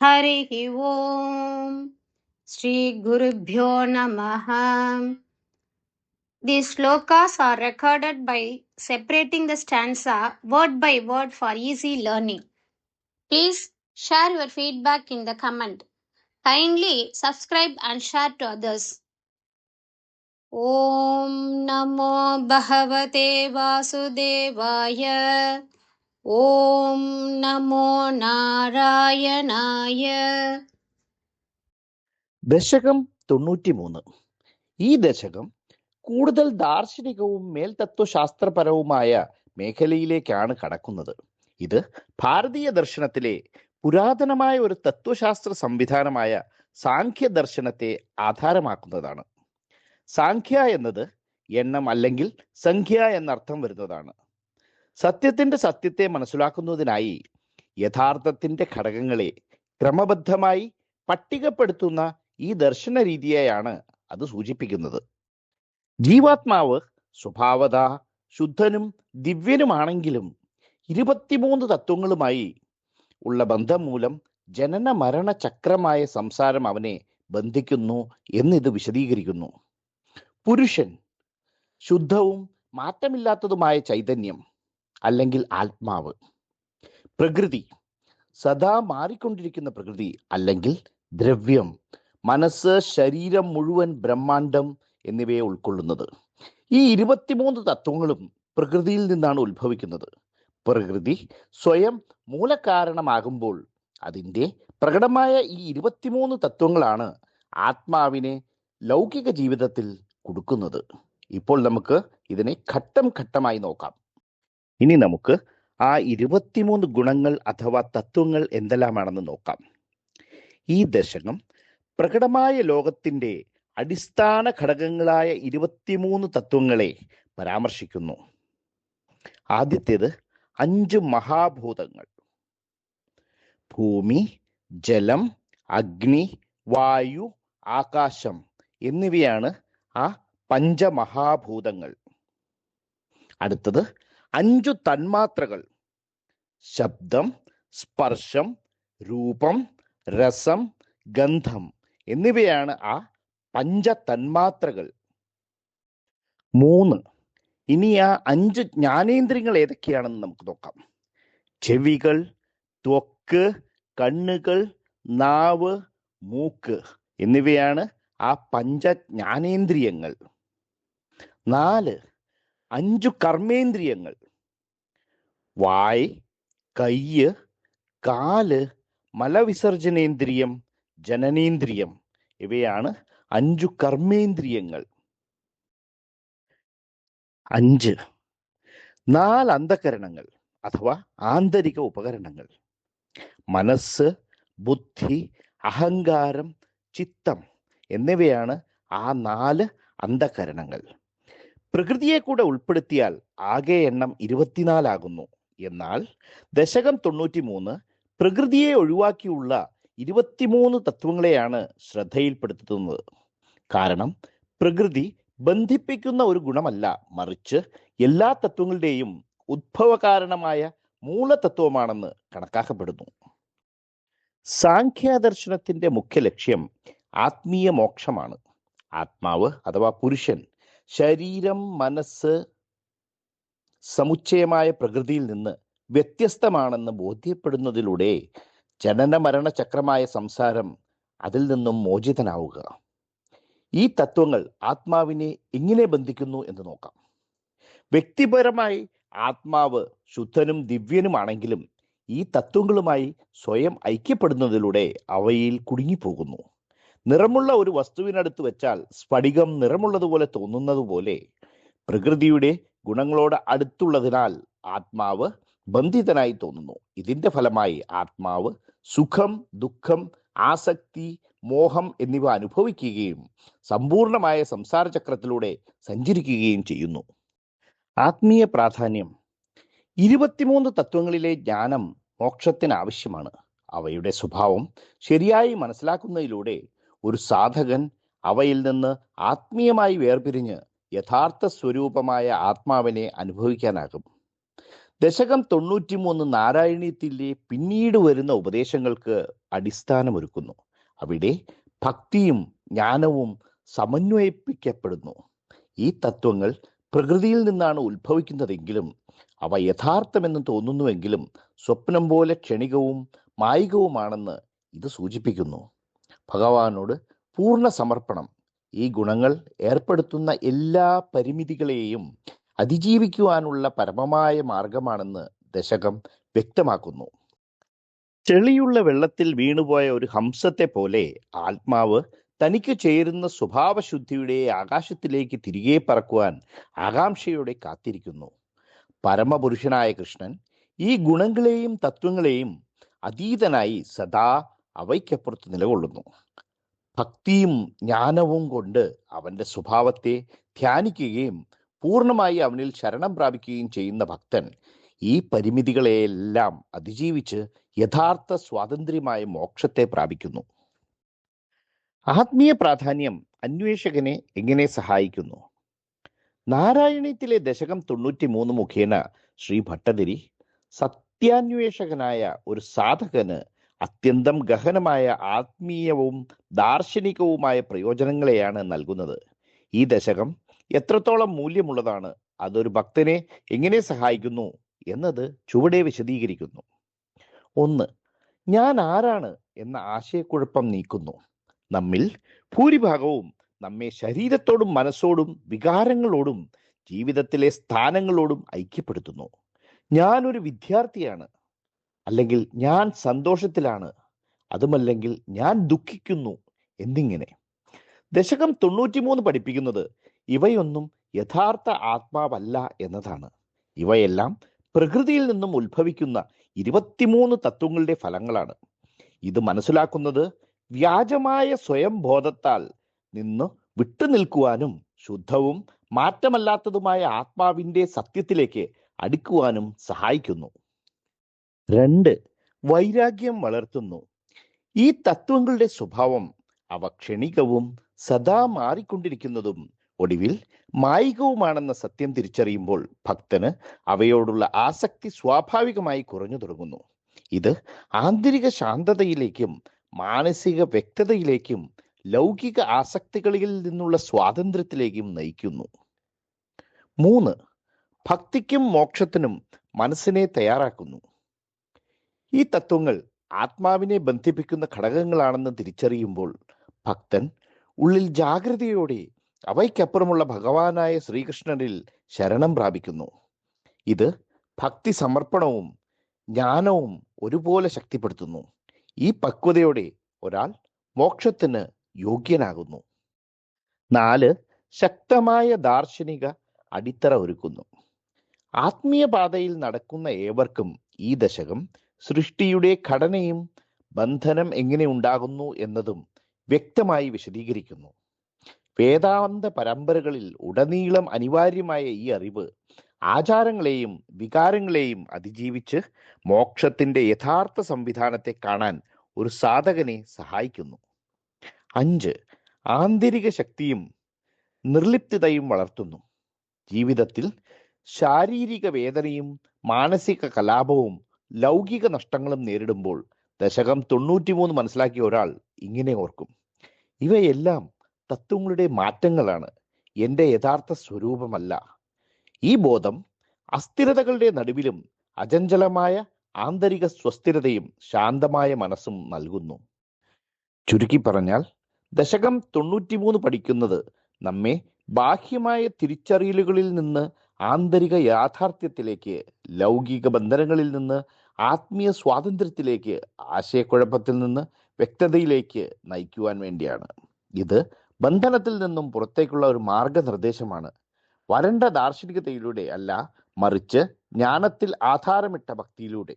हरिः ओम् श्रीगुरुभ्यो नमः. These slokas are recorded by separating the stanza word by word for easy learning. Please share your feedback in the comment. Kindly subscribe and share to others. Om Namo Bhagavate Vasudevaya. Om Namo Narayanaya. ദശകം 93. ഈ ദശകം കൂടുതൽ ദാർശനികവും മേൽതത്വശാസ്ത്രപരവുമായ മേഖലയിലേക്കാണ് കടക്കുന്നത്. ഇത് ഭാരതീയ ദർശനത്തിലെ പുരാതനമായ ഒരു തത്വശാസ്ത്ര സംവിധാനമായ സാഖ്യ ദർശനത്തെ ആധാരമാക്കുന്നതാണ്. സാഖ്യ എന്നത് എണ്ണം അല്ലെങ്കിൽ സംഖ്യ എന്നർത്ഥം വരുന്നതാണ്. സത്യത്തെ മനസ്സിലാക്കുന്നതിനായി യഥാർത്ഥത്തിന്റെ ഘടകങ്ങളെ ക്രമബദ്ധമായി പട്ടികപ്പെടുത്തുന്ന ഈ ദർശന രീതിയെയാണ് അത് സൂചിപ്പിക്കുന്നത്. ജീവാത്മാവ് സ്വഭാവത ശുദ്ധനും ദിവ്യനുമാണെങ്കിലും 23 തത്വങ്ങളുമായി ഉള്ള ബന്ധം മൂലം ജനന മരണ ചക്രമായ സംസാരം അവനെ ബന്ധിക്കുന്നു എന്നിത് വിശദീകരിക്കുന്നു. പുരുഷൻ ശുദ്ധവും മാറ്റമില്ലാത്തതുമായ ചൈതന്യം അല്ലെങ്കിൽ ആത്മാവ്. പ്രകൃതി സദാ മാറിക്കൊണ്ടിരിക്കുന്ന പ്രകൃതി അല്ലെങ്കിൽ ദ്രവ്യം. മനസ്സ്, ശരീരം മുഴുവൻ, ബ്രഹ്മാണ്ടം എന്നിവയെ ഉൾക്കൊള്ളുന്നത്. ഈ 23 തത്വങ്ങളും പ്രകൃതിയിൽ നിന്നാണ് ഉത്ഭവിക്കുന്നത്. പ്രകൃതി സ്വയം മൂലകാരണമാകുമ്പോൾ അതിൻ്റെ പ്രകടമായ ഈ 23 തത്വങ്ങളാണ് ആത്മാവിനെ ലൗകിക ജീവിതത്തിൽ കൊടുക്കുന്നത്. ഇപ്പോൾ നമുക്ക് ഇതിനെ ഘട്ടം ഘട്ടമായി നോക്കാം. ഇനി നമുക്ക് ആ 23 ഗുണങ്ങൾ അഥവാ തത്വങ്ങൾ എന്തെല്ലാമാണെന്ന് നോക്കാം. ഈ ദശകം പ്രകടമായ ലോകത്തിൻ്റെ അടിസ്ഥാന ഘടകങ്ങളായ 23 തത്വങ്ങളെ പരാമർശിക്കുന്നു. ആദ്യത്തേത് 5 മഹാഭൂതങ്ങൾ. ഭൂമി, ജലം, അഗ്നി, വായു, ആകാശം എന്നിവയാണ് ആ പഞ്ചമഹാഭൂതങ്ങൾ. അടുത്തത് 5 തന്മാത്രകൾ. ശബ്ദം, സ്പർശം, രൂപം, രസം, ഗന്ധം എന്നിവയാണ് ആ പഞ്ചതന്മാത്രകൾ. 3. ഇനി ആ 5 ജ്ഞാനേന്ദ്രിയങ്ങൾ ഏതൊക്കെയാണെന്ന് നമുക്ക് നോക്കാം. ചെവികൾ, ത്വക്ക്, കണ്ണുകൾ, നാവ്, മൂക്ക് എന്നിവയാണ് ആ പഞ്ചജ്ഞാനേന്ദ്രിയങ്ങൾ. 4. 5 കർമ്മേന്ദ്രിയങ്ങൾ. വായ്, കയ്യ്, കാല്, മലവിസർജനേന്ദ്രിയം, ജനനേന്ദ്രിയം ഇവയാണ് 5 കർമ്മേന്ദ്രിയങ്ങൾ. 5. 4 അന്ധകരണങ്ങൾ അഥവാ ആന്തരിക ഉപകരണങ്ങൾ. മനസ്സ്, ബുദ്ധി, അഹങ്കാരം, ചിത്തം എന്നിവയാണ് ആ 4 അന്ധകരണങ്ങൾ. പ്രകൃതിയെ കൂടെ ഉൾപ്പെടുത്തിയാൽ ആകെ എണ്ണം 24 ആകുന്നു. എന്നാൽ ദശകം 93 പ്രകൃതിയെ ഒഴിവാക്കിയുള്ള 23 തത്വങ്ങളെയാണ് ശ്രദ്ധയിൽപ്പെടുത്തുന്നത്. കാരണം പ്രകൃതി ബന്ധിപ്പിക്കുന്ന ഒരു ഗുണമല്ല, മറിച്ച് എല്ലാ തത്വങ്ങളുടെയും ഉദ്ഭവകാരണമായ മൂലതത്വമാണെന്ന് കണക്കാക്കപ്പെടുന്നു. സാഖ്യദർശനത്തിന്റെ മുഖ്യ ലക്ഷ്യം ആത്മീയ മോക്ഷമാണ്. ആത്മാവ് അഥവാ പുരുഷൻ ശരീരം, മനസ്സ് സമുച്ചയമായ പ്രകൃതിയിൽ നിന്ന് വ്യത്യസ്തമാണെന്ന് ബോധ്യപ്പെടുന്നതിലൂടെ ജനന മരണ ചക്രമായ സംസാരം അതിൽ നിന്നും മോചിതനാവുക. ഈ തത്വങ്ങൾ ആത്മാവിനെ എങ്ങനെ ബന്ധിക്കുന്നു എന്ന് നോക്കാം. വ്യക്തിപരമായി ആത്മാവ് ശുദ്ധനും ദിവ്യനുമാണെങ്കിലും ഈ തത്വങ്ങളുമായി സ്വയം ഐക്യപ്പെടുന്നതിലൂടെ അവയിൽ കുടുങ്ങിപ്പോകുന്നു. നിറമുള്ള ഒരു വസ്തുവിനടുത്ത് വെച്ചാൽ സ്ഫടികം നിറമുള്ളതുപോലെ തോന്നുന്നത് പോലെ പ്രകൃതിയുടെ ഗുണങ്ങളോട് അടുത്തുള്ളതിനാൽ ആത്മാവ് ബന്ധിതനായി തോന്നുന്നു. ഇതിന്റെ ഫലമായി ആത്മാവ് സുഖം, ദുഃഖം, ആസക്തി, മോഹം എന്നിവ അനുഭവിക്കുകയും സമ്പൂർണമായ സംസാര ചക്രത്തിലൂടെ സഞ്ചരിക്കുകയും ചെയ്യുന്നു. ആത്മീയ പ്രാധാന്യം. 23 തത്വങ്ങളിലെ ജ്ഞാനം മോക്ഷത്തിന് ആവശ്യമാണ്. അവയുടെ സ്വഭാവം ശരിയായി മനസ്സിലാക്കുന്നതിലൂടെ ഒരു സാധകൻ അവയിൽ നിന്ന് ആത്മീയമായി വേർപിരിഞ്ഞ് യഥാർത്ഥ സ്വരൂപമായ ആത്മാവിനെ അനുഭവിക്കാനാകും. ദശകം 93 നാരായണീയത്തിലെ പിന്നീട് വരുന്ന ഉപദേശങ്ങൾക്ക് അടിസ്ഥാനമൊരുക്കുന്നു. അവിടെ ഭക്തിയും ജ്ഞാനവും സമന്വയിപ്പിക്കപ്പെടുന്നു. ഈ തത്വങ്ങൾ പ്രകൃതിയിൽ നിന്നാണ് ഉത്ഭവിക്കുന്നതെങ്കിലും അവ യഥാർത്ഥമെന്ന് തോന്നുന്നുവെങ്കിലും സ്വപ്നം പോലെ ക്ഷണികവും മായികവുമാണെന്ന് ഇത് സൂചിപ്പിക്കുന്നു. ഭഗവാനോട് പൂർണ്ണ സമർപ്പണം ഈ ഗുണങ്ങൾ ഏർപ്പെടുത്തുന്ന എല്ലാ പരിമിതികളെയും അതിജീവിക്കുവാനുള്ള പരമമായ മാർഗമാണെന്ന് ദശകം വ്യക്തമാക്കുന്നു. ചെളിയുള്ള വെള്ളത്തിൽ വീണുപോയ ഒരു ഹംസത്തെ പോലെ ആത്മാവ് തനിക്ക് ചേരുന്ന സ്വഭാവശുദ്ധിയുടെ ആകാശത്തിലേക്ക് തിരികെ പറക്കുവാൻ ആകാംക്ഷയോടെ കാത്തിരിക്കുന്നു. പരമപുരുഷനായ കൃഷ്ണൻ ഈ ഗുണങ്ങളെയും തത്വങ്ങളെയും അതീതനായി സദാ അവയ്ക്കപ്പുറത്ത് നിലകൊള്ളുന്നു. ഭക്തിയും ജ്ഞാനവും കൊണ്ട് അവന്റെ സ്വഭാവത്തെ ധ്യാനിക്കുകയും പൂർണ്ണമായി അവനിൽ ശരണം പ്രാപിക്കുകയും ചെയ്യുന്ന ഭക്തൻ ഈ പരിമിതികളെയെല്ലാം അതിജീവിച്ച് യഥാർത്ഥ സ്വാതന്ത്ര്യമായ മോക്ഷത്തെ പ്രാപിക്കുന്നു. ആത്മീയ പ്രാധാന്യം അന്വേഷകനെ എങ്ങനെ സഹായിക്കുന്നു? നാരായണീയത്തിലെ ദശകം 93 മുഖേന ശ്രീ ഭട്ടതിരി സത്യാന്വേഷകനായ ഒരു സാധകന് അത്യന്തം ഗഹനമായ ആത്മീയവും ദാർശനികവുമായ പ്രയോജനങ്ങളെയാണ് നൽകുന്നത്. ഈ ദശകം എത്രത്തോളം മൂല്യമുള്ളതാണ്, അതൊരു ഭക്തനെ എങ്ങനെ സഹായിക്കുന്നു എന്നത് ചുവടെ വിശദീകരിക്കുന്നു. 1. ഞാൻ ആരാണ് എന്ന ആശയക്കുഴപ്പം നീക്കുന്നു. നമ്മിൽ ഭൂരിഭാഗവും നമ്മെ ശരീരത്തോടും മനസ്സോടും വികാരങ്ങളോടും ജീവിതത്തിലെ സ്ഥാനങ്ങളോടും ഐക്യപ്പെടുത്തുന്നു. ഞാനൊരു വിദ്യാർത്ഥിയാണ്, അല്ലെങ്കിൽ ഞാൻ സന്തോഷത്തിലാണ്, അതുമല്ലെങ്കിൽ ഞാൻ ദുഃഖിക്കുന്നു എന്നിങ്ങനെ. ദശകം 93 പഠിപ്പിക്കുന്നത് ഇവയൊന്നും യഥാർത്ഥ ആത്മാവല്ല എന്നതാണ്. ഇവയെല്ലാം പ്രകൃതിയിൽ നിന്നും ഉത്ഭവിക്കുന്ന 23 തത്വങ്ങളുടെ ഫലങ്ങളാണ്. ഇത് മനസ്സിലാക്കുന്നത് വ്യാജമായ സ്വയം ബോധത്താൽ നിന്ന് വിട്ടുനിൽക്കുവാനും ശുദ്ധവും മാറ്റമല്ലാത്തതുമായ ആത്മാവിന്റെ സത്യത്തിലേക്ക് അടുക്കുവാനും സഹായിക്കുന്നു. 2. വൈരാഗ്യം വളർത്തുന്നു. ഈ തത്വങ്ങളുടെ സ്വഭാവം അവ ക്ഷണികവും സദാ മാറിക്കൊണ്ടിരിക്കുന്നതും ഒടുവിൽ മായികവുമാണെന്ന സത്യം തിരിച്ചറിയുമ്പോൾ ഭക്തന് അവയോടുള്ള ആസക്തി സ്വാഭാവികമായി കുറഞ്ഞു തുടങ്ങുന്നു. ഇത് ആന്തരിക ശാന്തതയിലേക്കും മാനസിക വ്യക്തതയിലേക്കും ലൗകിക ആസക്തികളിൽ നിന്നുള്ള സ്വാതന്ത്ര്യത്തിലേക്കും നയിക്കുന്നു. 3. ഭക്തിക്കും മോക്ഷത്തിനും മനസ്സിനെ തയ്യാറാക്കുന്നു. ഈ തത്വങ്ങൾ ആത്മാവിനെ ബന്ധിപ്പിക്കുന്ന ഘടകങ്ങളാണെന്ന് തിരിച്ചറിയുമ്പോൾ ഭക്തൻ ഉള്ളിൽ ജാഗ്രതയോടെ അവയ്ക്കപ്പുറമുള്ള ഭഗവാനായ ശ്രീകൃഷ്ണനിൽ ശരണം പ്രാപിക്കുന്നു. ഇത് ഭക്തി സമർപ്പണവും ജ്ഞാനവും ഒരുപോലെ ശക്തിപ്പെടുത്തുന്നു. ഈ പക്വതയോടെ ഒരാൾ മോക്ഷത്തിന് യോഗ്യനാകുന്നു. 4. ശക്തമായ ദാർശനിക അടിത്തറ ഒരുക്കുന്നു. ആത്മീയ പാതയിൽ നടക്കുന്ന ഏവർക്കും ഈ ദശകം സൃഷ്ടിയുടെ ഘടനയും ബന്ധനം എങ്ങനെ ഉണ്ടാകുന്നു എന്നതും വ്യക്തമായി വിശദീകരിക്കുന്നു. വേദാന്ത പരമ്പരകളിൽ ഉടനീളം അനിവാര്യമായ ഈ അറിവ് ആചാരങ്ങളെയും വികാരങ്ങളെയും അതിജീവിച്ച് മോക്ഷത്തിന്റെ യഥാർത്ഥ സംവിധാനത്തെ കാണാൻ ഒരു സാധകനെ സഹായിക്കുന്നു. 5. ആന്തരിക ശക്തിയും നിർലിപ്തതയും വളർത്തുന്നു. ജീവിതത്തിൽ ശാരീരിക വേദനയും മാനസിക കലാപവും ലൗകിക നഷ്ടങ്ങളും നേരിടുമ്പോൾ ദശകം 93 മനസ്സിലാക്കിയ ഒരാൾ ഇങ്ങനെ ഓർക്കും: ഇവയെല്ലാം തത്വങ്ങളുടെ മാറ്റങ്ങളാണ്, എൻ്റെ യഥാർത്ഥ സ്വരൂപമല്ല. ഈ ബോധം അസ്ഥിരതകളുടെ നടുവിലും അചഞ്ചലമായ ആന്തരിക സ്വസ്ഥിരതയും ശാന്തമായ മനസ്സും നൽകുന്നു. ചുരുക്കി പറഞ്ഞാൽ ദശകം 93 പഠിക്കുന്നത് നമ്മെ ബാഹ്യമായ തിരിച്ചറിയലുകളിൽ നിന്ന് ആന്തരിക യാഥാർത്ഥ്യത്തിലേക്ക്, ലൗകിക ബന്ധനങ്ങളിൽ നിന്ന് ആത്മീയ സ്വാതന്ത്ര്യത്തിലേക്ക്, ആശയക്കുഴപ്പത്തിൽ നിന്ന് വ്യക്തതയിലേക്ക് നയിക്കുവാൻ വേണ്ടിയാണ്. ഇത് ബന്ധനത്തിൽ നിന്നും പുറത്തേക്കുള്ള ഒരു മാർഗനിർദ്ദേശമാണ്. വരണ്ട ദാർശനികതയിലൂടെ അല്ല, മറിച്ച് ജ്ഞാനത്തിൽ ആധാരമിട്ട ഭക്തിയിലൂടെ.